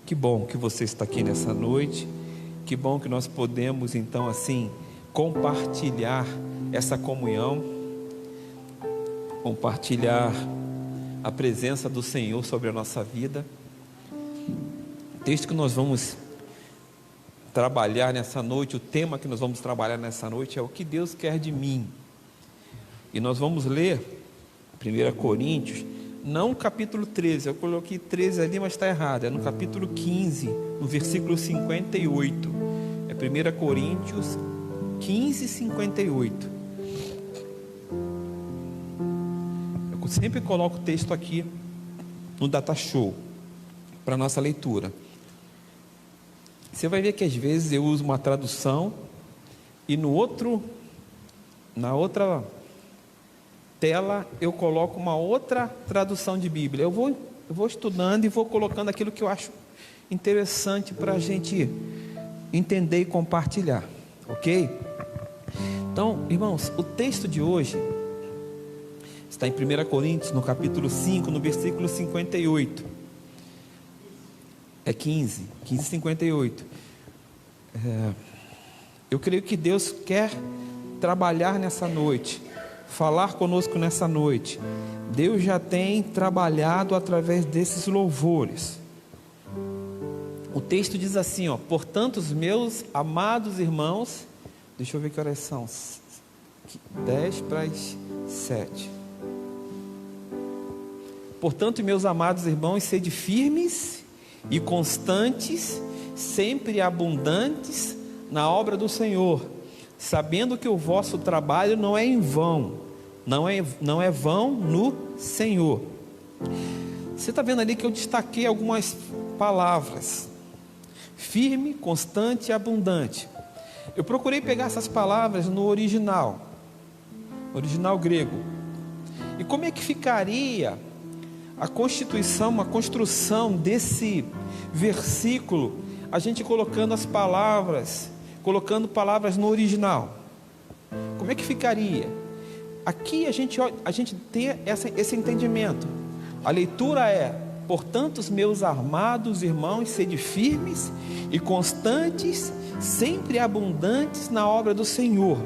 Que bom que você está aqui nessa noite. Que bom que nós podemos então assim compartilhar essa comunhão, compartilhar a presença do Senhor sobre a nossa vida. O texto que nós vamos trabalhar nessa noite, o tema que nós vamos trabalhar nessa noite é o que Deus quer de mim. E nós vamos ler 1 Coríntios, não capítulo 13, eu coloquei 13 ali, mas está errado, é no capítulo 15, no versículo 58, é 1 Coríntios 15, 58. Eu sempre coloco o texto aqui no Data Show, para nossa leitura. Você vai ver que às vezes eu uso uma tradução e na outra tela eu coloco uma outra tradução de Bíblia. Eu vou estudando e vou colocando aquilo que eu acho interessante para a gente entender e compartilhar, ok? Então, irmãos, o texto de hoje está em 1 Coríntios, no capítulo 5, no versículo 58. É 15, 58. Eu creio que Deus quer trabalhar nessa noite, falar conosco nessa noite. Deus já tem trabalhado através desses louvores. O texto diz assim, ó: portanto, os meus amados irmãos, deixa eu ver que horas são, 10 para as 7. Portanto, meus amados irmãos, sede firmes e constantes, sempre abundantes na obra do Senhor, sabendo que o vosso trabalho não é em vão, não é vão no Senhor. Você está vendo ali que eu destaquei algumas palavras: firme, constante e abundante. Eu procurei pegar essas palavras no original grego. E como é que ficaria a construção desse versículo, a gente colocando palavras no original? Como é que ficaria? Aqui a gente tem esse entendimento. A leitura é: portanto, os meus amados irmãos, sede firmes e constantes, sempre abundantes na obra do Senhor.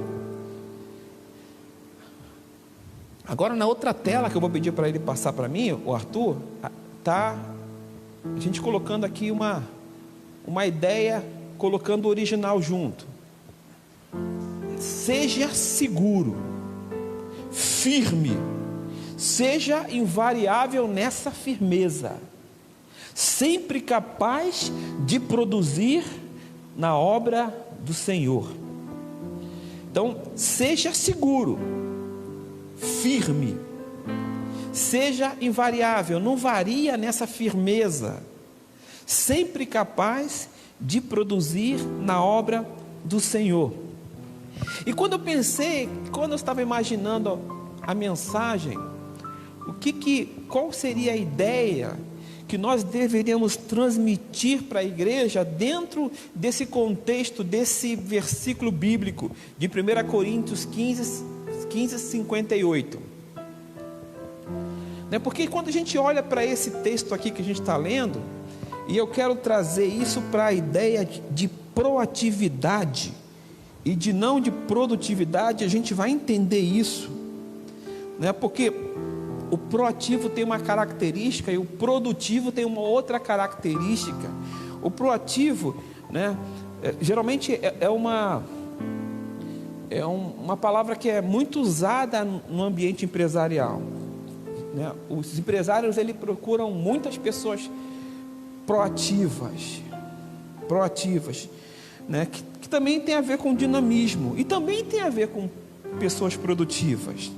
Agora, na outra tela que eu vou pedir para ele passar para mim, o Arthur, tá a gente colocando aqui uma ideia, colocando o original junto. Seja seguro, firme, seja invariável nessa firmeza, sempre capaz de produzir na obra do Senhor. Então, seja seguro, firme, seja invariável, não varia nessa firmeza, sempre capaz de produzir na obra do Senhor. E quando eu estava imaginando a mensagem, qual seria a ideia que nós deveríamos transmitir para a igreja dentro desse contexto, desse versículo bíblico de 1 Coríntios 15, 58. Porque quando a gente olha para esse texto aqui que a gente está lendo, e eu quero trazer isso para a ideia de proatividade e não de produtividade, a gente vai entender isso, porque o proativo tem uma característica e o produtivo tem uma outra característica. O proativo, geralmente é uma palavra que é muito usada no ambiente empresarial, Os empresários, eles procuram muitas pessoas proativas, que também tem a ver com dinamismo e também tem a ver com pessoas produtivas,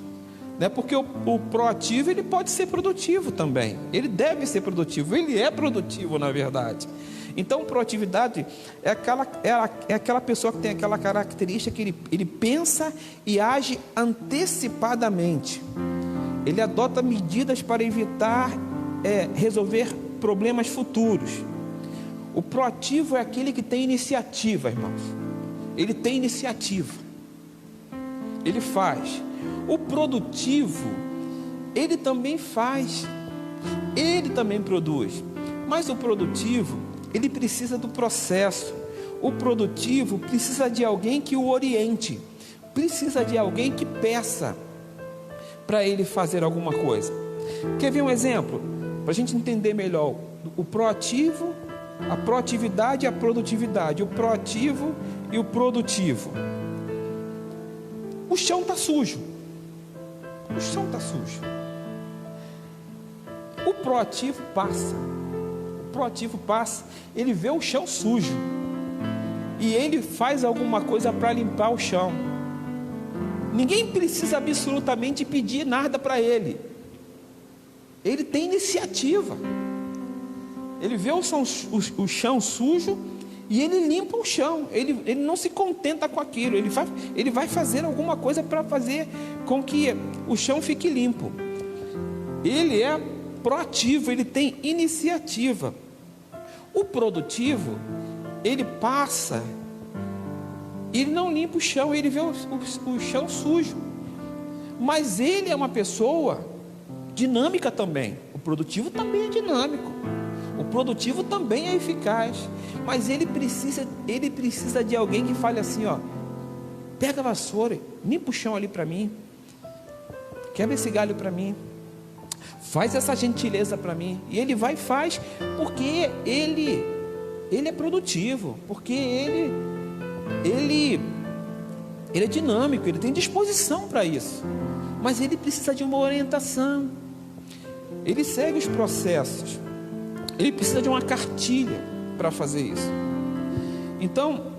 porque o proativo, ele pode ser produtivo também, ele deve ser produtivo, ele é produtivo na verdade. Então, proatividade é aquela pessoa que tem aquela característica que ele pensa e age antecipadamente, ele adota medidas para evitar resolver problemas futuros. O proativo é aquele que tem iniciativa, irmãos. Ele tem iniciativa, ele faz. O produtivo, ele também faz, ele também produz. Mas o produtivo, ele precisa do processo. O produtivo precisa de alguém que o oriente, precisa de alguém que peça para ele fazer alguma coisa. Quer ver um exemplo? Para a gente entender melhor o proativo, a proatividade e a produtividade, o proativo e o produtivo. O chão está sujo. O chão está sujo. O proativo passa. O proativo passa, ele vê o chão sujo e ele faz alguma coisa para limpar o chão. Ninguém precisa absolutamente pedir nada para ele. Ele tem iniciativa. Ele vê o chão sujo e ele limpa o chão. Ele não se contenta com aquilo. Ele vai fazer alguma coisa para fazer com que o chão fique limpo. Ele é proativo, ele tem iniciativa. O produtivo, ele passa, ele não limpa o chão, ele vê o chão sujo. Mas ele é uma pessoa dinâmica também. O produtivo também é dinâmico. O produtivo também é eficaz. Mas ele precisa de alguém que fale assim, ó: pega a vassoura, limpa o chão ali para mim, quebra esse galho para mim, faz essa gentileza para mim. E ele vai e faz, porque ele é produtivo, porque ele é dinâmico, ele tem disposição para isso. Mas ele precisa de uma orientação. Ele segue os processos. Ele precisa de uma cartilha para fazer isso. Então,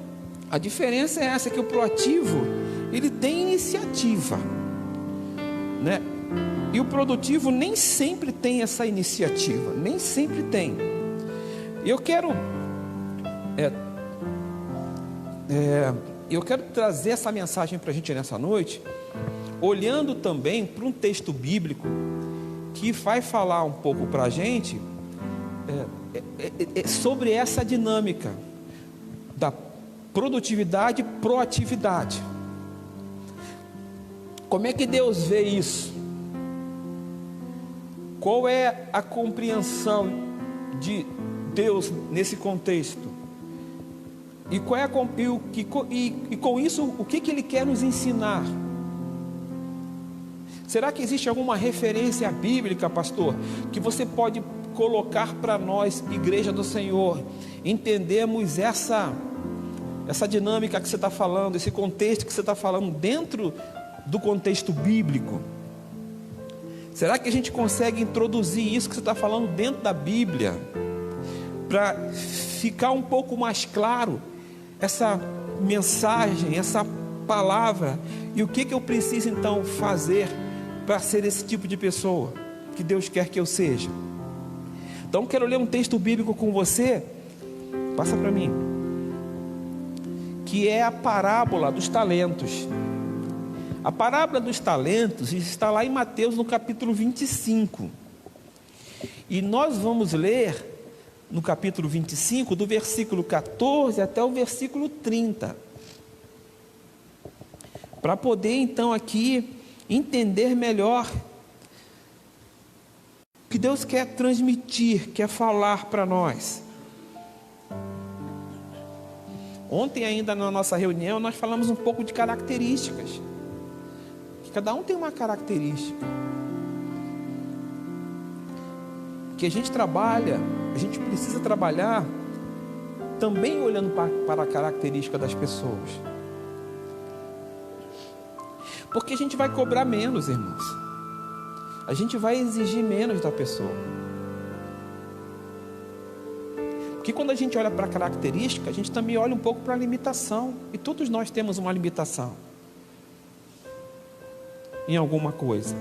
a diferença é essa, que o proativo, ele tem iniciativa, né? E o produtivo nem sempre tem essa iniciativa, nem sempre tem. E eu quero trazer essa mensagem para a gente nessa noite, olhando também para um texto bíblico que vai falar um pouco para a gente sobre essa dinâmica da produtividade e proatividade. Como é que Deus vê isso? Qual é a compreensão de Deus nesse contexto? E com isso, o que Ele quer nos ensinar? Será que existe alguma referência bíblica, pastor, que você pode colocar para nós, Igreja do Senhor, entendemos essa dinâmica que você está falando, esse contexto que você está falando dentro do contexto bíblico? Será que a gente consegue introduzir isso que você está falando dentro da Bíblia, para ficar um pouco mais claro essa mensagem, essa palavra, e o que eu preciso então fazer para ser esse tipo de pessoa que Deus quer que eu seja? Então quero ler um texto bíblico com você, passa para mim, que é a parábola dos talentos. A parábola dos talentos está lá em Mateus no capítulo 25, e nós vamos ler no capítulo 25, do versículo 14 até o versículo 30, para poder então aqui entender melhor o que Deus quer transmitir, quer falar para nós. Ontem ainda na nossa reunião nós falamos um pouco de características, que cada um tem uma característica, que a gente trabalha, a gente precisa trabalhar também olhando para a característica das pessoas, porque a gente vai cobrar menos, irmãos, a gente vai exigir menos da pessoa, porque quando a gente olha para a característica, a gente também olha um pouco para a limitação, e todos nós temos uma limitação em alguma coisa.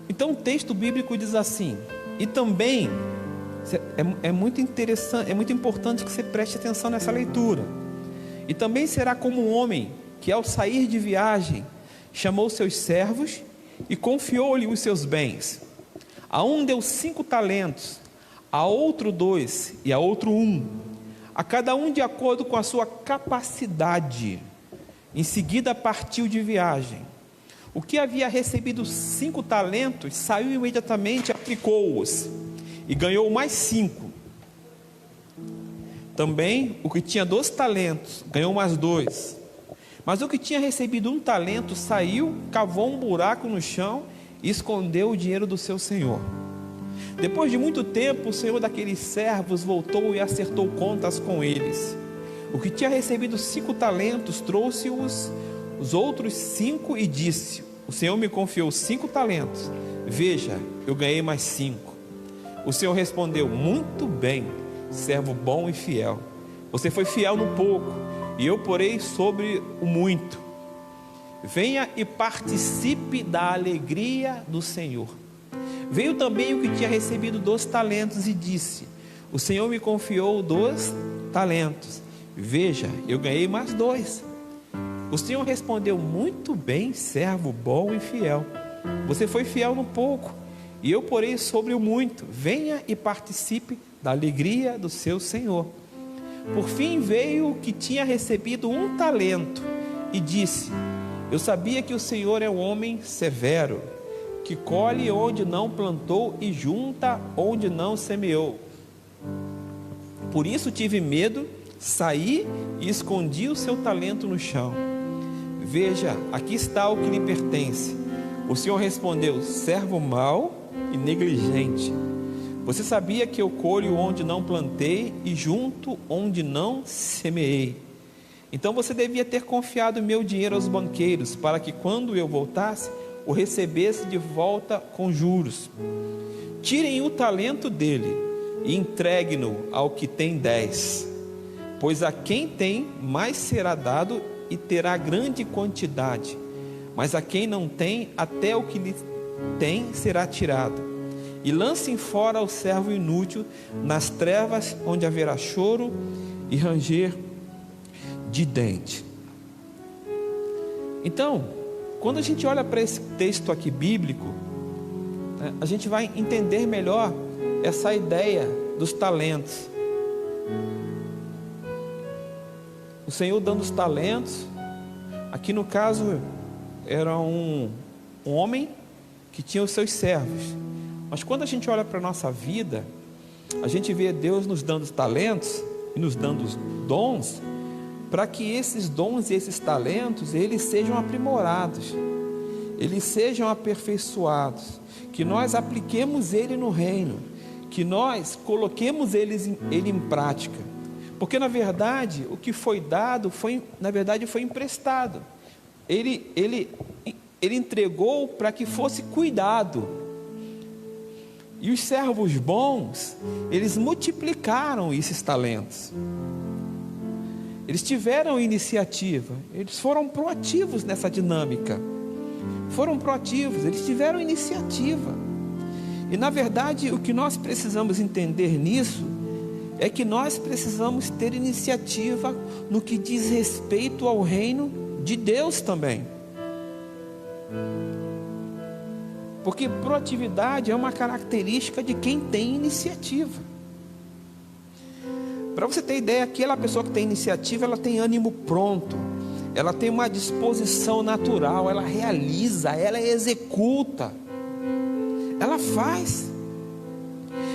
Então o texto bíblico diz assim, e também é muito interessante, é muito importante que você preste atenção nessa leitura. E também será como um homem que, ao sair de viagem, chamou seus servos e confiou-lhe os seus bens. A um deu 5 talentos, a outro 2 e a outro 1, a cada um de acordo com a sua capacidade. Em seguida partiu de viagem. O que havia recebido 5 talentos saiu imediatamente, aplicou-os e ganhou mais 5. Também o que tinha 2 talentos ganhou mais 2. Mas o que tinha recebido 1 talento saiu, cavou um buraco no chão e escondeu o dinheiro do seu senhor. Depois de muito tempo, o senhor daqueles servos voltou e acertou contas com eles. O que tinha recebido 5 talentos trouxe os outros 5 e disse: o senhor me confiou 5 talentos. Veja, eu ganhei mais 5. O senhor respondeu: muito bem, servo bom e fiel. Você foi fiel no pouco, e eu porei sobre o muito. Venha e participe da alegria do Senhor. Veio também o que tinha recebido 2 talentos e disse: o Senhor me confiou 2 talentos. Veja, eu ganhei mais 2. O Senhor respondeu: muito bem, servo bom e fiel. Você foi fiel no pouco, e eu porei sobre o muito. Venha e participe da alegria do seu Senhor. Por fim veio o que tinha recebido 1 talento e disse: eu sabia que o Senhor é um homem severo, que colhe onde não plantou e junta onde não semeou. Por isso tive medo, saí e escondi o seu talento no chão. Veja, aqui está o que lhe pertence. O Senhor respondeu: servo mau e negligente. Você sabia que eu colho onde não plantei e junto onde não semeei. Então você devia ter confiado meu dinheiro aos banqueiros, para que quando eu voltasse, o recebesse de volta com juros. Tirem o talento dele e entregue-no ao que tem 10. Pois a quem tem, mais será dado e terá grande quantidade. Mas a quem não tem, até o que lhe tem será tirado. E lancem fora o servo inútil nas trevas, onde haverá choro e ranger de dente. Então, quando a gente olha para esse texto aqui bíblico, a gente vai entender melhor essa ideia dos talentos. O Senhor dando os talentos, aqui no caso era um homem que tinha os seus servos. Mas quando a gente olha para a nossa vida, a gente vê Deus nos dando os talentos e nos dando os dons, para que esses dons e esses talentos, eles sejam aprimorados, eles sejam aperfeiçoados, que nós apliquemos ele no reino, que nós coloquemos ele em prática, porque na verdade o que foi dado foi emprestado. Ele entregou para que fosse cuidado. E os servos bons, eles multiplicaram esses talentos. Eles tiveram iniciativa, eles foram proativos nessa dinâmica. Foram proativos, eles tiveram iniciativa. E na verdade, o que nós precisamos entender nisso é que nós precisamos ter iniciativa no que diz respeito ao reino de Deus também. Porque proatividade é uma característica de quem tem iniciativa. Para você ter ideia, aquela pessoa que tem iniciativa, ela tem ânimo pronto, ela tem uma disposição natural, ela realiza, ela executa, ela faz.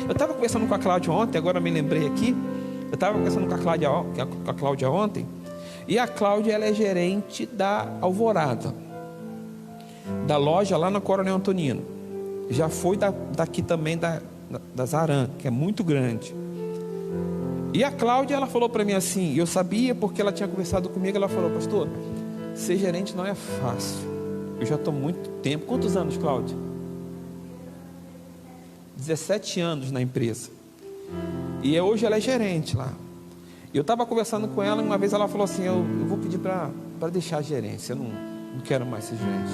Eu estava conversando com a Cláudia ontem, agora me lembrei aqui, eu estava conversando com a Cláudia ontem, e a Cláudia, ela é gerente da Alvorada, da loja lá na Coronel Antonino. Já foi daqui também da Zaran, que é muito grande. E a Cláudia, ela falou para mim assim, eu sabia porque ela tinha conversado comigo, ela falou: pastor, ser gerente não é fácil, eu já estou muito tempo. Quantos anos, Cláudia? 17 anos na empresa, e hoje ela é gerente lá. Eu estava conversando com ela, e uma vez ela falou assim: eu vou pedir para deixar a gerência, eu não quero mais ser gerente,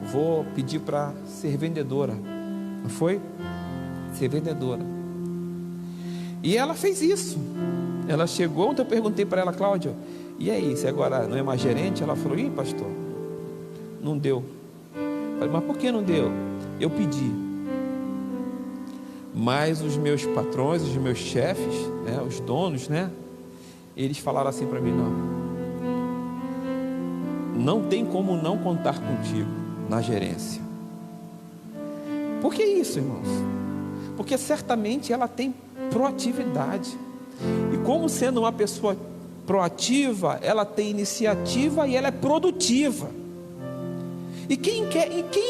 vou pedir para ser vendedora. Não foi? Ser vendedora. E ela fez isso. Ela chegou, ontem eu perguntei para ela: Cláudia, e aí, você agora não é mais gerente? Ela falou: ih, pastor, não deu. Eu falei: mas por que não deu? Eu pedi. Mas os meus patrões, os meus chefes, né, os donos, né, eles falaram assim para mim: não tem como não contar contigo na gerência. Por que isso, irmãos? Porque certamente ela tem proatividade, E como sendo uma pessoa proativa, ela tem iniciativa e ela é produtiva. E quem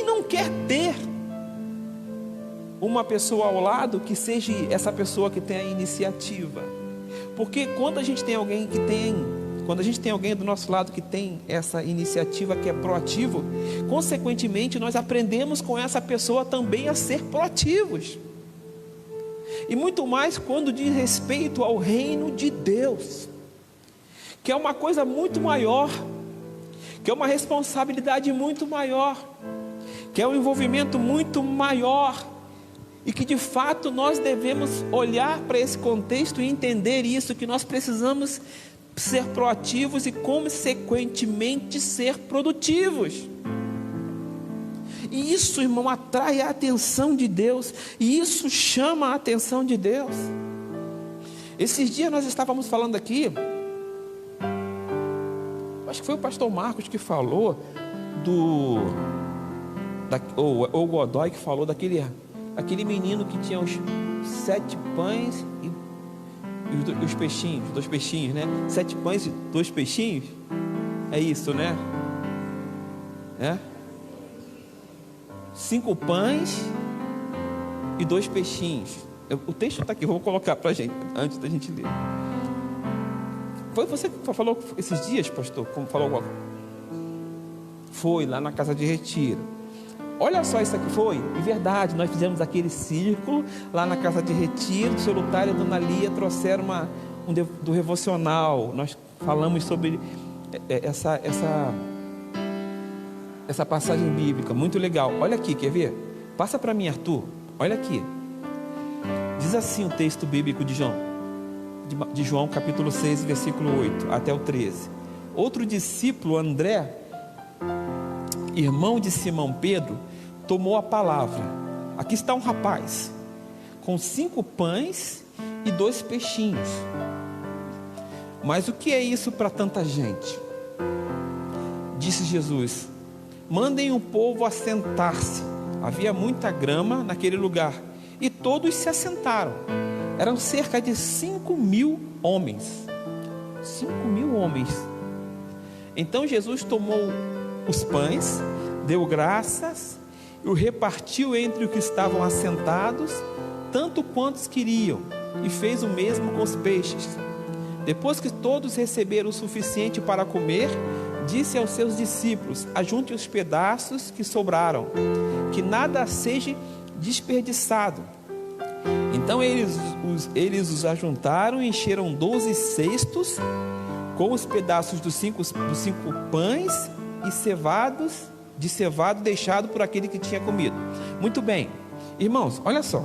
não quer ter uma pessoa ao lado que seja essa pessoa que tem a iniciativa? Porque quando a gente tem alguém do nosso lado que tem essa iniciativa, que é proativo, consequentemente nós aprendemos com essa pessoa também a ser proativos. E muito mais quando diz respeito ao reino de Deus, que é uma coisa muito maior, que é uma responsabilidade muito maior, que é um envolvimento muito maior, e que de fato nós devemos olhar para esse contexto e entender isso, que nós precisamos ser proativos e consequentemente ser produtivos. E isso, irmão, atrai a atenção de Deus, e isso chama a atenção de Deus. Esses dias nós estávamos falando aqui, acho que foi o pastor Marcos que falou ou o Godoy que falou aquele menino que tinha os 7 pães e os peixinhos, 2 peixinhos, né? 7 pães e 2 peixinhos. É isso, né? 5 pães e 2 peixinhos. O texto está aqui, vou colocar para a gente, antes da gente ler. Foi você que falou esses dias, pastor? Como falou? Foi lá na casa de retiro. Olha só, isso aqui foi, de verdade, nós fizemos aquele círculo lá na casa de retiro. O seu Lutário e a dona Lia trouxeram do devocional. Nós falamos sobre essa passagem bíblica, muito legal. Olha aqui, quer ver? Passa para mim, Arthur, olha aqui. Diz assim o texto bíblico de João capítulo 6, versículo 8 até o 13. Outro discípulo, André, irmão de Simão Pedro, tomou a palavra. Aqui está um rapaz com 5 pães e 2 peixinhos. Mas o que é isso para tanta gente? Disse Jesus: mandem o povo assentar-se. Havia muita grama naquele lugar, e todos se assentaram. Eram cerca de 5.000 homens. 5.000 homens. Então Jesus tomou os pães, deu graças e o repartiu entre os que estavam assentados, tanto quantos queriam, e fez o mesmo com os peixes. Depois que todos receberam o suficiente para comer, disse aos seus discípulos: ajunte os pedaços que sobraram, que nada seja desperdiçado. Então eles os ajuntaram e encheram 12 cestos com os pedaços dos cinco pães e cevado deixado por aquele que tinha comido. Muito bem, irmãos, olha só.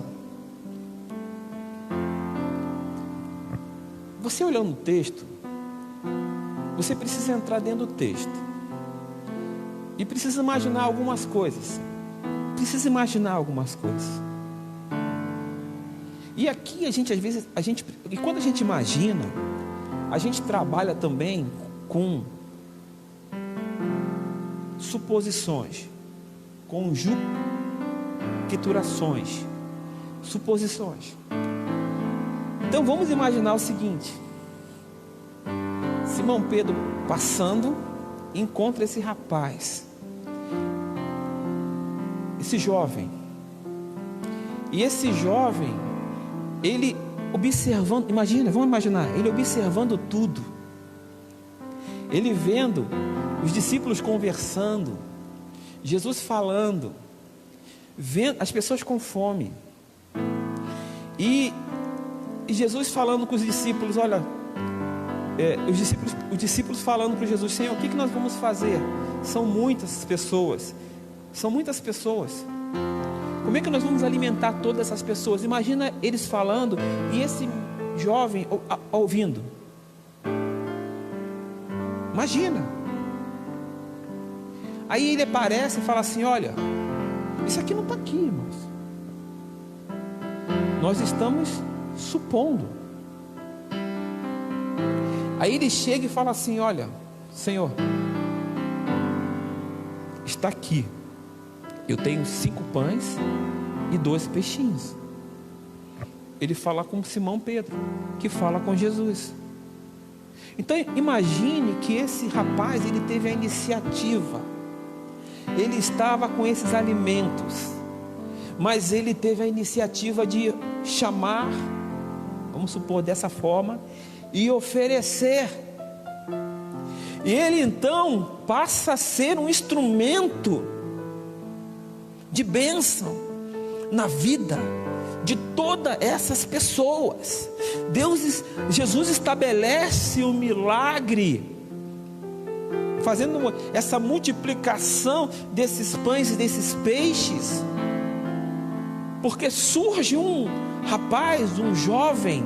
Você olhando o texto, você precisa entrar dentro do texto e precisa imaginar algumas coisas. E aqui às vezes, e quando a gente imagina, a gente trabalha também com suposições, conjecturações, suposições. Então vamos imaginar o seguinte: Simão Pedro passando, encontra esse rapaz, esse jovem, e esse jovem, ele observando, vamos imaginar, ele observando tudo, ele vendo os discípulos conversando, Jesus falando, vendo as pessoas com fome, e Jesus falando com os discípulos, olha, os discípulos falando para Jesus: Senhor, o que nós vamos fazer? São muitas pessoas, como é que nós vamos alimentar todas essas pessoas? Imagina eles falando e esse jovem ouvindo. Imagina. Aí ele aparece e fala assim: olha, isso aqui não está aqui, irmãos. Nós estamos supondo. Aí ele chega e fala assim: olha, Senhor, está aqui. Eu tenho 5 pães e 2 peixinhos. ele fala com Simão Pedro, que fala com Jesus. Então imagine que esse rapaz, ele teve a iniciativa, ele estava com esses alimentos, mas ele teve a iniciativa de chamar, vamos supor dessa forma, e oferecer. E ele então passa a ser um instrumento de bênção na vida de todas essas pessoas. Jesus estabelece o milagre, fazendo essa multiplicação desses pães e desses peixes, porque surge um rapaz, um jovem,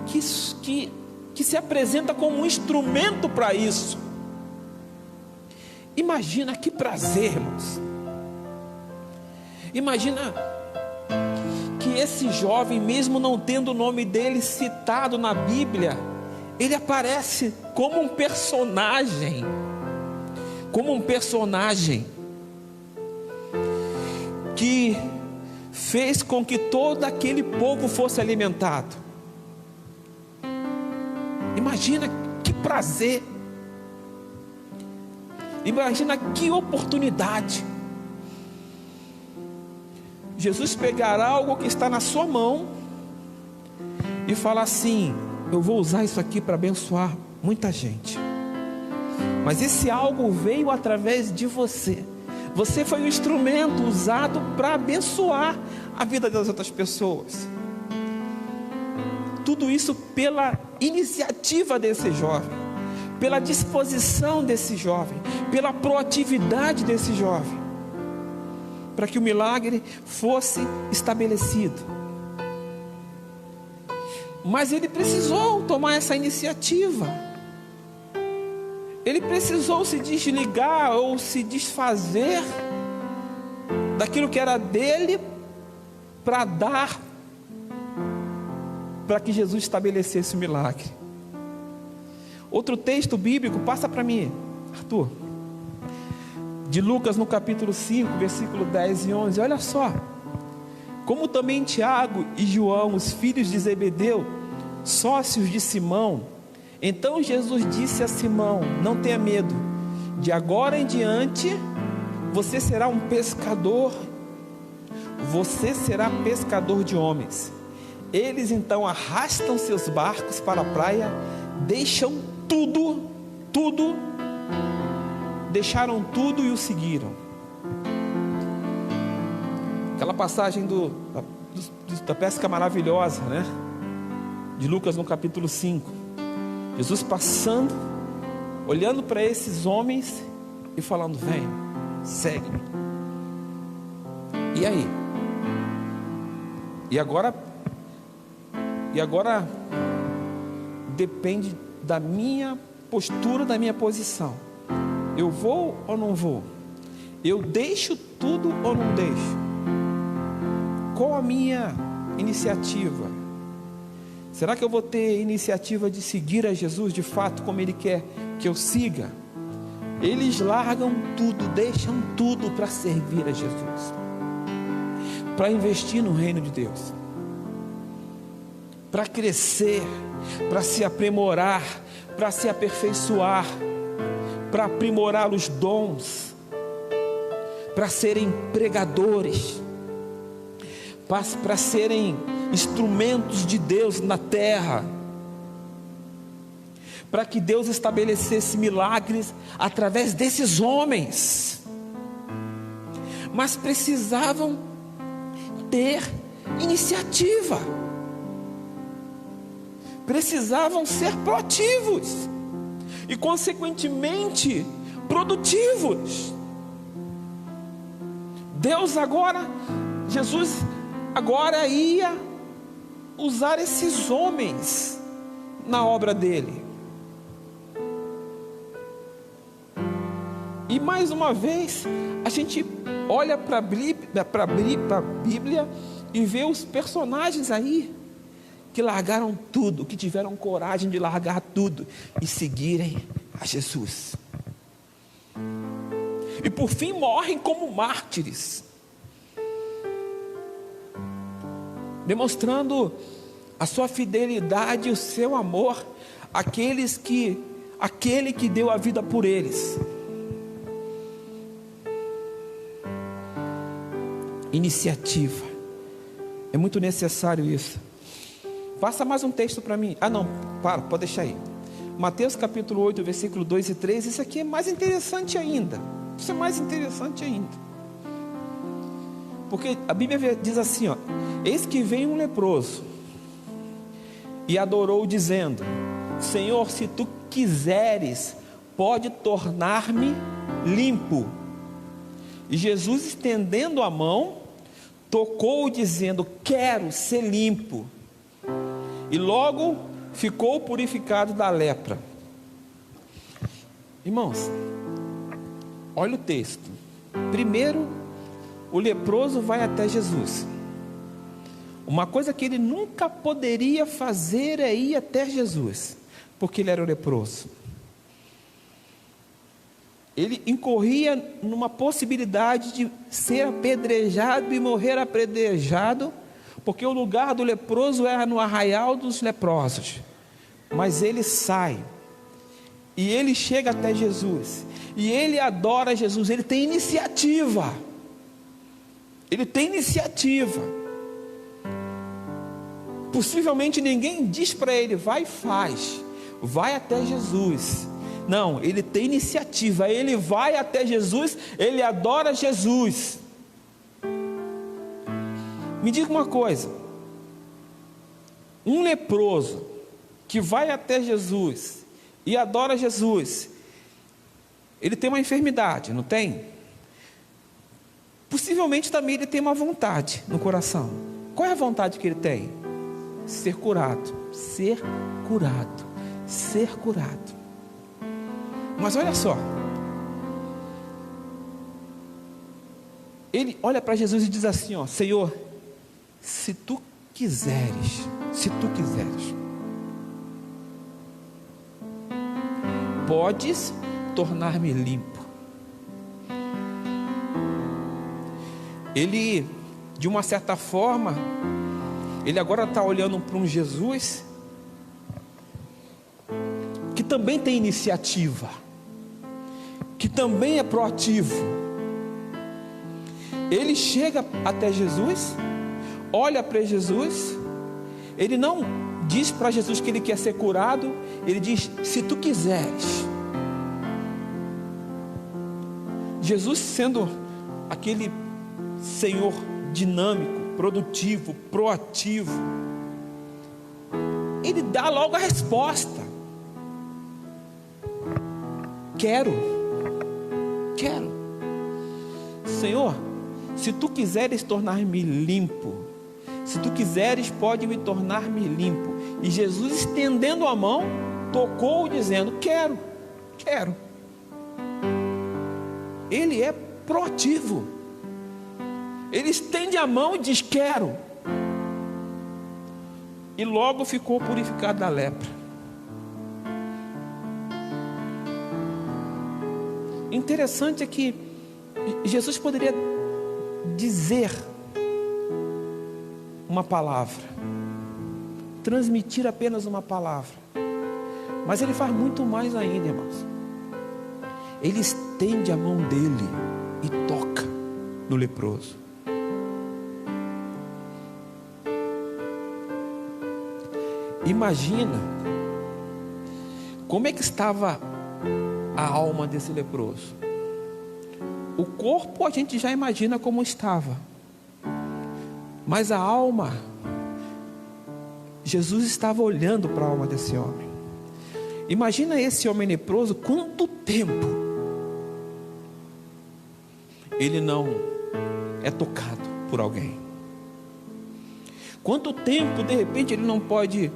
que se apresenta como um instrumento para isso. Imagina que prazer, irmãos. Imagina que esse jovem, mesmo não tendo o nome dele citado na Bíblia, ele aparece como um personagem, que fez com que todo aquele povo fosse alimentado. Imagina que prazer, imagina que oportunidade. Jesus pegar algo que está na sua mão e falar assim: eu vou usar isso aqui para abençoar muita gente, mas esse algo veio através de você. Você foi um instrumento usado para abençoar a vida das outras pessoas. Tudo isso pela iniciativa desse jovem, pela disposição desse jovem, pela proatividade desse jovem, para que o milagre fosse estabelecido. Mas ele precisou tomar essa iniciativa. Ele precisou se desligar ou se desfazer daquilo que era dele para dar, para que Jesus estabelecesse o milagre. Outro texto bíblico, passa para mim, Arthur, de Lucas no capítulo 5, versículo 10 e 11. Olha só, como também Tiago e João, os filhos de Zebedeu, sócios de Simão. Então Jesus disse a Simão: não tenha medo, de agora em diante você será um pescador, você será pescador de homens. Eles então arrastam seus barcos para a praia, deixam tudo, deixaram tudo e o seguiram. Aquela passagem da pesca maravilhosa, né? De Lucas no capítulo 5. Jesus passando, olhando para esses homens e falando: vem, segue-me. E aí? E agora depende da minha postura, da minha posição. Eu vou ou não vou? Eu deixo tudo ou não deixo? Qual a minha iniciativa? Será que eu vou ter iniciativa de seguir a Jesus de fato como Ele quer que eu siga? Eles largam tudo, deixam tudo para servir a Jesus, para investir no reino de Deus, para crescer, para se aprimorar, para se aperfeiçoar, para aprimorar os dons, para serem pregadores, para serem instrumentos de Deus na terra, para que Deus estabelecesse milagres através desses homens. Mas precisavam ter iniciativa, precisavam ser proativos e consequentemente produtivos. Jesus agora ia usar esses homens na obra dele. E mais uma vez a gente olha para a Bíblia e vê os personagens aí que largaram tudo, que tiveram coragem de largar tudo e seguirem a Jesus. E por fim morrem como mártires. demonstrando a sua fidelidade e o seu amor àquele que deu a vida por eles. Iniciativa. É muito necessário isso. Passa mais um texto para mim. Pode deixar aí. Mateus capítulo 8, versículo 2 e 3. Isso aqui é mais interessante ainda. Isso é mais interessante ainda. Porque a Bíblia diz assim, ó: eis que vem um leproso e adorou dizendo: Senhor, se tu quiseres, pode tornar-me limpo. E Jesus, estendendo a mão, tocou dizendo: quero ser limpo. E logo ficou purificado da lepra. Irmãos, olha o texto. Primeiro, o leproso vai até Jesus. Uma coisa que ele nunca poderia fazer é ir até Jesus, porque ele era o leproso. Ele incorria numa possibilidade de ser apedrejado e morrer apedrejado, porque o lugar do leproso era no arraial dos leprosos. Mas ele sai, e ele chega até Jesus, e ele adora Jesus. Ele tem iniciativa. Ele tem iniciativa. Possivelmente ninguém diz para ele: vai e faz, vai até Jesus. Não, ele tem iniciativa. Ele vai até Jesus, ele adora Jesus. Me diga uma coisa: um leproso que vai até Jesus e adora Jesus, ele tem uma enfermidade, não tem? Possivelmente também ele tem uma vontade no coração. Qual é a vontade que ele tem? Ser curado, ser curado, ser curado. Mas olha só, ele olha para Jesus e diz assim, ó: Senhor, se tu quiseres, podes tornar-me limpo. Ele, de uma certa forma, ele agora está olhando para um Jesus que também tem iniciativa, que também é proativo. Ele chega até Jesus, olha para Jesus, ele não diz para Jesus que ele quer ser curado, ele diz: se tu quiseres. Jesus, sendo aquele Senhor dinâmico, produtivo, proativo, ele dá logo a resposta: quero. Senhor, se tu quiseres tornar-me limpo, se tu quiseres, pode me tornar-me limpo. E Jesus, estendendo a mão, tocou dizendo: quero. Ele é proativo. Ele estende a mão e diz: quero. E logo ficou purificado da lepra. Interessante é que Jesus poderia dizer uma palavra, transmitir apenas uma palavra, mas ele faz muito mais ainda, irmãos. Ele estende a mão dele e toca no leproso. Imagina como é que estava a alma desse leproso. O corpo a gente já imagina como estava, mas a alma, Jesus estava olhando para a alma desse homem. Imagina esse homem leproso, quanto tempo ele não é tocado por alguém. Quanto tempo de repente ele não pode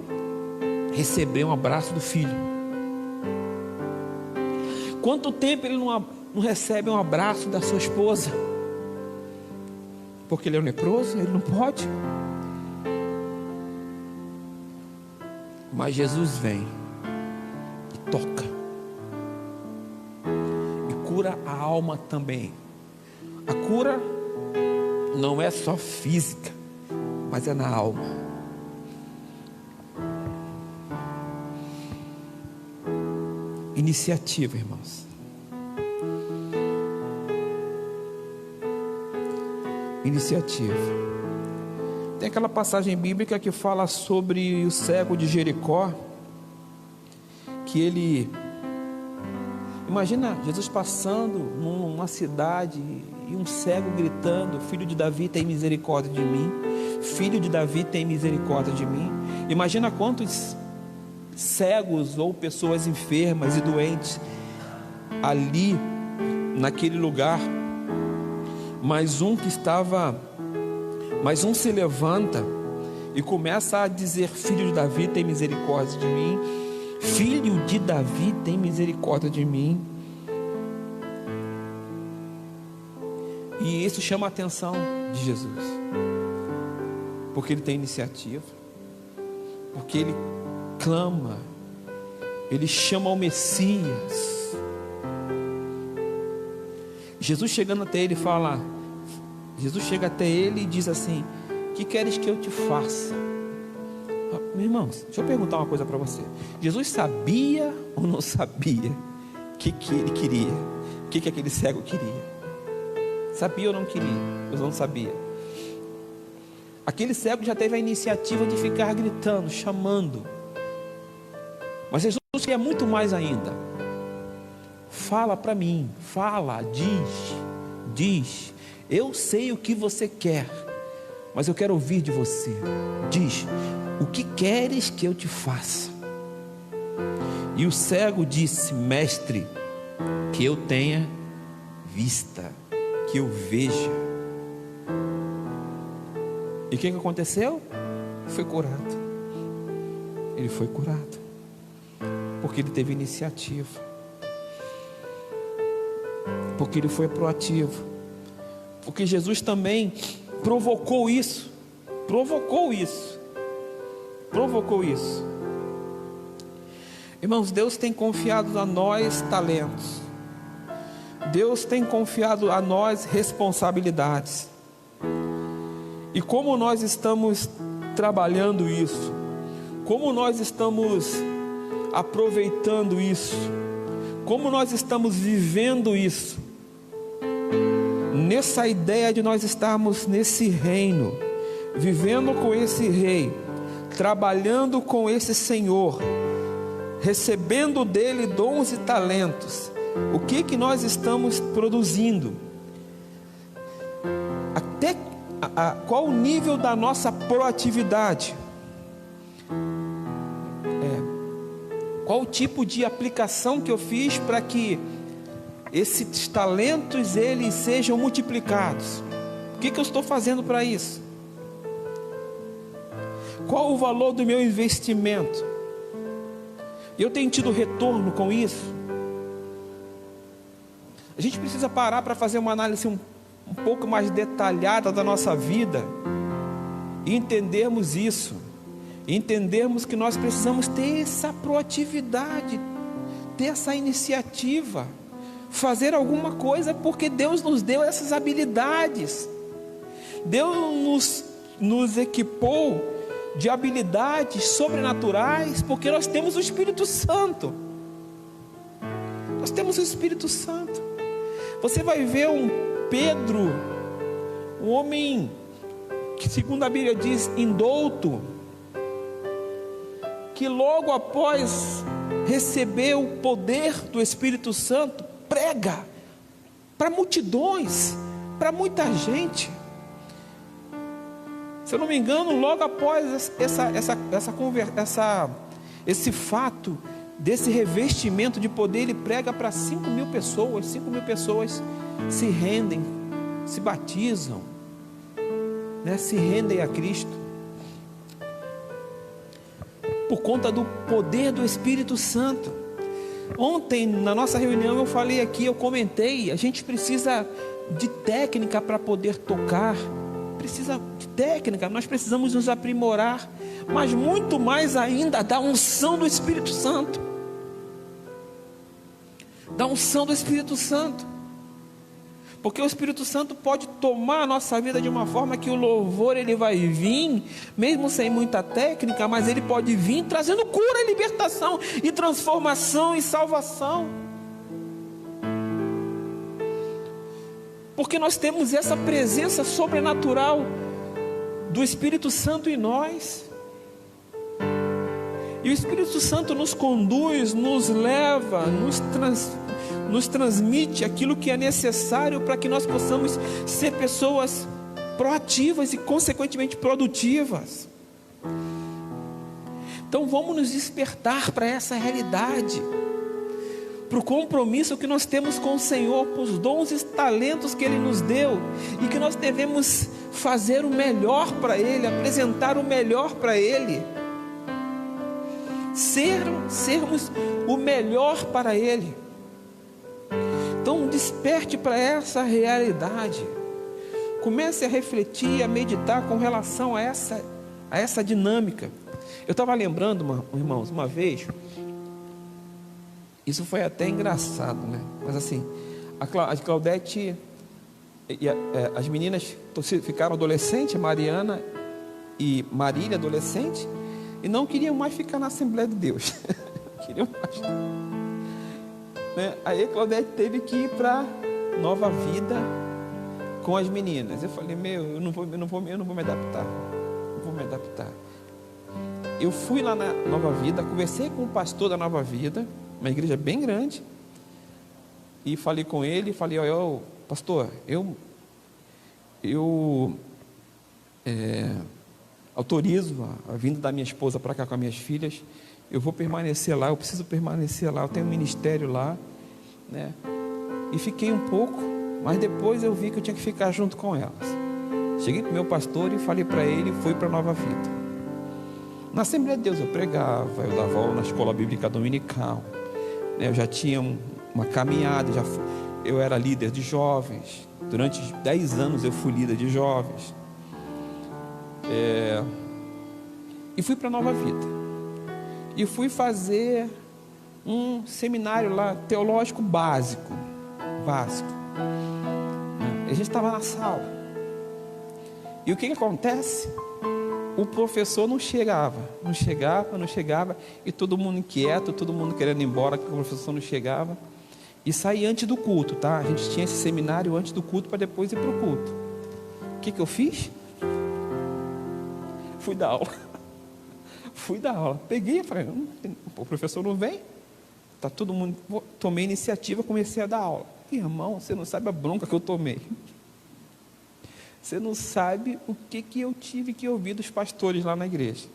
receber um abraço do filho. Quanto tempo ele não recebe um abraço da sua esposa, porque ele é um leproso, ele não pode. Mas Jesus vem e toca e cura a alma também. A cura não é só física, mas é na alma. Iniciativa, irmãos. Iniciativa. Tem aquela passagem bíblica que fala sobre o cego de Jericó, que ele... Imagina Jesus passando numa cidade e um cego gritando: filho de Davi, tem misericórdia de mim. Filho de Davi, tem misericórdia de mim. Imagina quantos cegos ou pessoas enfermas e doentes ali naquele lugar. Mais um se levanta e começa a dizer: filho de Davi, tem misericórdia de mim. Filho de Davi, tem misericórdia de mim. E isso chama a atenção de Jesus, porque ele tem iniciativa, porque ele clama, ele chama o Messias. Jesus chegando até ele fala, Jesus chega até ele e diz assim: que queres que eu te faça? Meus irmãos, deixa eu perguntar uma coisa para você. Jesus sabia ou não sabia o que ele queria? O que aquele cego queria? Sabia ou não queria? Eu não sabia. Aquele cego já teve a iniciativa de ficar gritando, chamando. Mas Jesus quer muito mais ainda. Fala para mim, fala, diz. Eu sei o que você quer, mas eu quero ouvir de você. Diz, o que queres que eu te faça? E o cego disse: mestre, que eu tenha vista, que eu veja. E o que aconteceu? Foi curado. Ele foi curado, porque ele teve iniciativa, porque ele foi proativo, porque Jesus também provocou isso. Irmãos, Deus tem confiado a nós talentos, Deus tem confiado a nós responsabilidades. E como nós estamos trabalhando isso, como nós estamos aproveitando isso, como nós estamos vivendo isso, nessa ideia de nós estarmos nesse reino, vivendo com esse rei, trabalhando com esse Senhor, recebendo dele dons e talentos, o que nós estamos produzindo? Até qual o nível da nossa proatividade? Qual o tipo de aplicação que eu fiz para que esses talentos eles sejam multiplicados? O que eu estou fazendo para isso? Qual o valor do meu investimento? Eu tenho tido retorno com isso? A gente precisa parar para fazer uma análise um pouco mais detalhada da nossa vida e entendermos isso, entendermos que nós precisamos ter essa proatividade, ter essa iniciativa, fazer alguma coisa, porque Deus nos deu essas habilidades. Deus nos equipou de habilidades sobrenaturais, porque nós temos o Espírito Santo. Nós temos o Espírito Santo. Você vai ver um Pedro, um homem que, segundo a Bíblia diz, indouto, que logo após receber o poder do Espírito Santo, prega para multidões, para muita gente. Se eu não me engano, logo após esse fato, desse revestimento de poder, ele prega para 5.000 pessoas. 5.000 pessoas se rendem, se batizam, se rendem a Cristo, por conta do poder do Espírito Santo. Ontem, na nossa reunião, eu falei aqui, eu comentei, a gente precisa de técnica para poder tocar, precisa de técnica, nós precisamos nos aprimorar, mas muito mais ainda da unção do Espírito Santo, da unção do Espírito Santo, Porque o Espírito Santo pode tomar a nossa vida de uma forma que o louvor ele vai vir, mesmo sem muita técnica, mas ele pode vir trazendo cura, libertação e transformação e salvação. Porque nós temos essa presença sobrenatural do Espírito Santo em nós. E o Espírito Santo nos conduz, nos leva, nos transmite aquilo que é necessário para que nós possamos ser pessoas proativas e consequentemente produtivas. Então vamos nos despertar para essa realidade, para o compromisso que nós temos com o Senhor, para os dons e talentos que Ele nos deu, e que nós devemos fazer o melhor para Ele, apresentar o melhor para Ele, sermos o melhor para Ele. Então desperte para essa realidade, comece a refletir, a meditar com relação a essa dinâmica. Eu estava lembrando, irmãos, uma vez, isso foi até engraçado, né? Mas assim, a Claudete e as meninas ficaram adolescentes, Mariana e Marília adolescente, e não queriam mais ficar na Assembleia de Deus. Queriam mais, né? Aí a Claudete teve que ir para Nova Vida com as meninas. Eu falei, eu não vou me adaptar. Não vou me adaptar. Eu fui lá na Nova Vida, conversei com o pastor da Nova Vida, uma igreja bem grande, e falei com ele, falei, pastor, eu autorizo a vinda da minha esposa para cá com as minhas filhas, eu vou permanecer lá, eu preciso permanecer lá, eu tenho um ministério lá, né? E fiquei um pouco, mas depois eu vi que eu tinha que ficar junto com elas. Cheguei para o meu pastor e falei para ele, e fui para a Nova Vida. Na Assembleia de Deus eu pregava, eu dava aula na escola bíblica dominical, né? Eu já tinha uma caminhada, eu era líder de jovens, durante 10 anos eu fui líder de jovens, e fui para a Nova Vida, e fui fazer um seminário lá, teológico básico. A gente estava na sala, e o que acontece? O professor não chegava, e todo mundo inquieto, todo mundo querendo ir embora, que o professor não chegava, e saía antes do culto, tá? A gente tinha esse seminário antes do culto, para depois ir para o culto. O que eu fiz? Fui dar aula, peguei e falei, o professor não vem, tá todo mundo, tomei iniciativa, comecei a dar aula. Irmão, você não sabe a bronca que eu tomei. Você não sabe o que eu tive que ouvir dos pastores lá na igreja,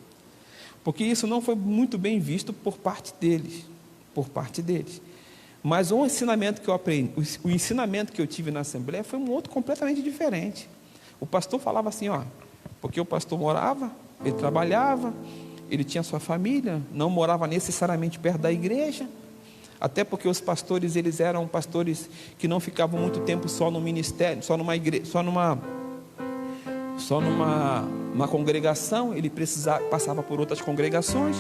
porque isso não foi muito bem visto por parte deles. Mas o ensinamento que eu aprendi, o ensinamento que eu tive na Assembleia foi um outro completamente diferente. O pastor falava assim, porque o pastor morava, ele trabalhava, ele tinha sua família, não morava necessariamente perto da igreja, até porque os pastores, eles eram pastores que não ficavam muito tempo só no ministério, só numa igreja, só numa congregação, ele passava por outras congregações,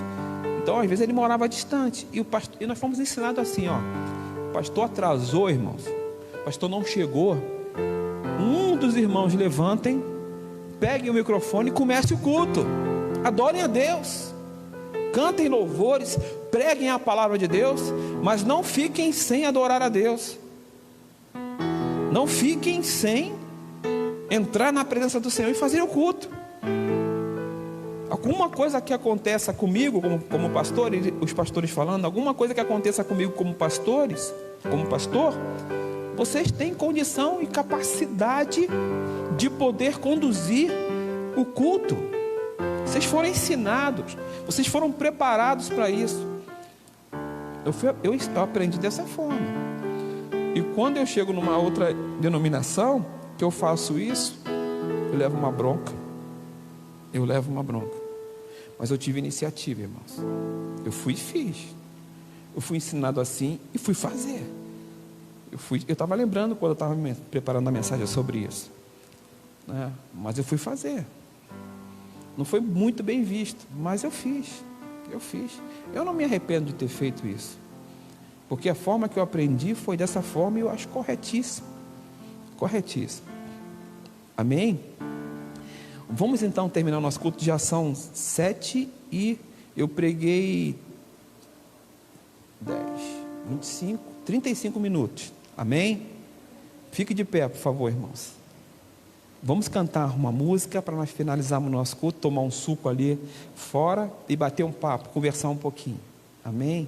então às vezes ele morava distante, e nós fomos ensinados assim, o pastor atrasou, irmãos, o pastor não chegou, um dos irmãos levantem, peguem o microfone e comece o culto, adorem a Deus, cantem louvores, preguem a palavra de Deus, mas não fiquem sem adorar a Deus, não fiquem sem entrar na presença do Senhor e fazer o culto. Alguma coisa que aconteça comigo como pastor, os pastores falando, alguma coisa que aconteça comigo como pastor, vocês têm condição e capacidade de poder conduzir o culto. Vocês foram ensinados, vocês foram preparados para isso. Eu aprendi dessa forma. E quando eu chego numa outra denominação, que eu faço isso, eu levo uma bronca. Mas eu tive iniciativa, irmãos. Eu fui e fiz. Eu fui ensinado assim e fui fazer. Eu estava lembrando quando eu estava preparando a mensagem sobre isso, né? Mas eu fui fazer. Não foi muito bem visto, mas eu fiz. Eu não me arrependo de ter feito isso, porque a forma que eu aprendi foi dessa forma e eu acho corretíssimo. Corretíssimo. Amém? Vamos então terminar o nosso culto. Já são 7 e eu preguei 10, 25, 35 minutos. Amém? Fique de pé, por favor, irmãos. Vamos cantar uma música para nós finalizarmos o nosso culto, tomar um suco ali fora e bater um papo, conversar um pouquinho. Amém?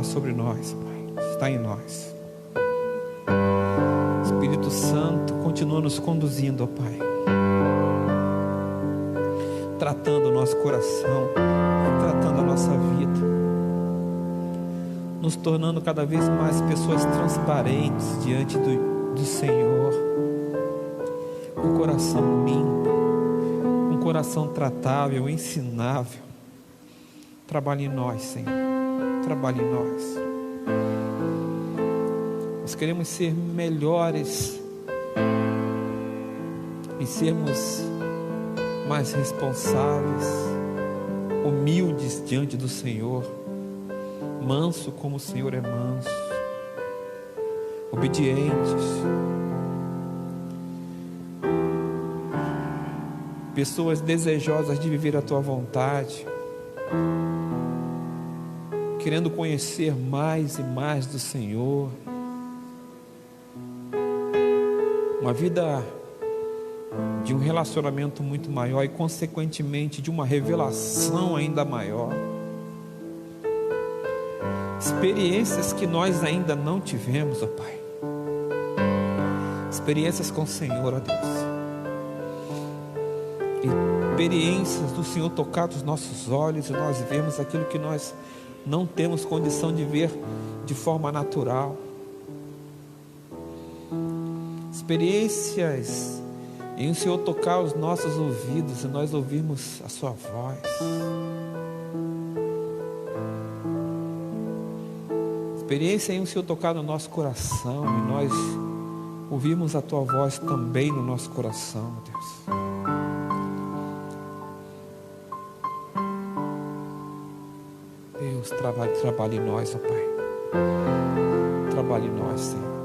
Sobre nós, Pai, está em nós. Espírito Santo continua nos conduzindo, ó Pai, tratando o nosso coração, tratando a nossa vida, nos tornando cada vez mais pessoas transparentes diante do Senhor, com coração limpo, com coração tratável, ensinável. Trabalhe em nós, Senhor. Trabalhe em nós. Nós queremos ser melhores em sermos mais responsáveis, humildes diante do Senhor, manso como o Senhor é manso, obedientes, pessoas desejosas de viver a tua vontade, querendo conhecer mais e mais do Senhor, uma vida de um relacionamento muito maior e consequentemente de uma revelação ainda maior, experiências que nós ainda não tivemos, ó Pai, experiências com o Senhor, ó Deus, experiências do Senhor tocar os nossos olhos e nós vemos aquilo que nós não temos condição de ver de forma natural, experiências em o Senhor tocar os nossos ouvidos e nós ouvirmos a sua voz, experiência em o Senhor tocar no nosso coração e nós ouvirmos a tua voz também no nosso coração, Deus. Deus, trabalhe em nós, ó Pai. Trabalhe em nós, Senhor.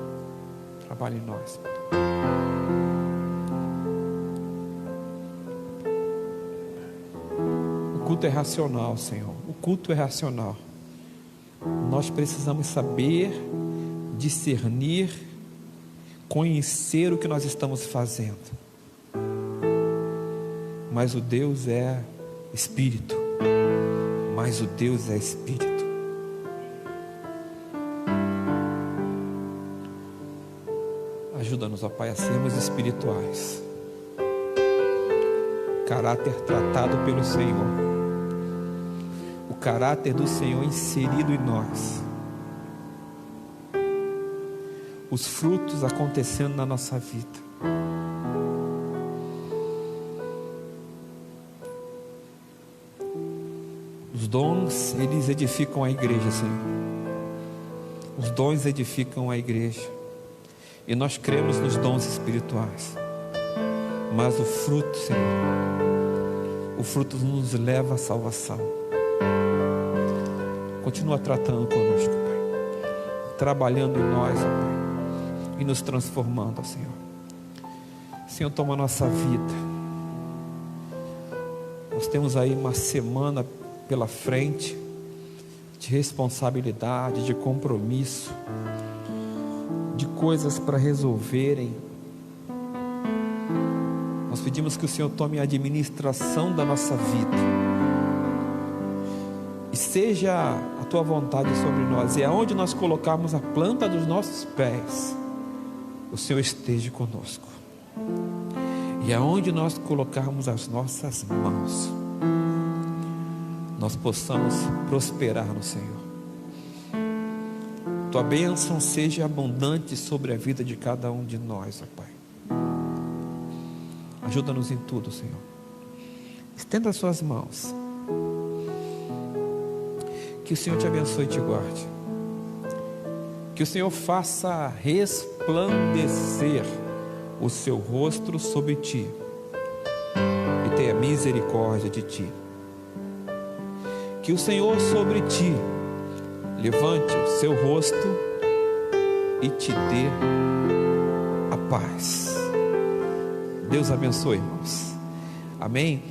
Trabalhe em nós, Pai. O culto é racional, Senhor. O culto é racional. Nós precisamos saber, discernir, conhecer o que nós estamos fazendo. Mas o Deus é Espírito. Mas o Deus é Espírito. Ajuda-nos, ó Pai, a sermos espirituais. Caráter tratado pelo Senhor. O caráter do Senhor inserido em nós. Os frutos acontecendo na nossa vida. Os dons, eles edificam a igreja, Senhor. Os dons edificam a igreja. E nós cremos nos dons espirituais. Mas o fruto, Senhor, o fruto nos leva à salvação. Continua tratando conosco, Pai. Trabalhando em nós, ó Pai. E nos transformando, ó Senhor. Senhor, toma a nossa vida. Nós temos aí uma semana pela frente de responsabilidade, de compromisso, de coisas para resolverem. Nós pedimos que o Senhor tome a administração da nossa vida e seja a tua vontade sobre nós, e aonde nós colocarmos a planta dos nossos pés, o Senhor esteja conosco, e aonde nós colocarmos as nossas mãos, nós possamos prosperar no Senhor. Tua bênção seja abundante sobre a vida de cada um de nós, ó Pai. Ajuda-nos em tudo, Senhor. Estenda as suas mãos. Que o Senhor te abençoe e te guarde. Que o Senhor faça resplandecer o seu rosto sobre ti e tenha misericórdia de ti. Que o Senhor sobre ti levante o seu rosto e te dê a paz. Deus abençoe, irmãos. Amém.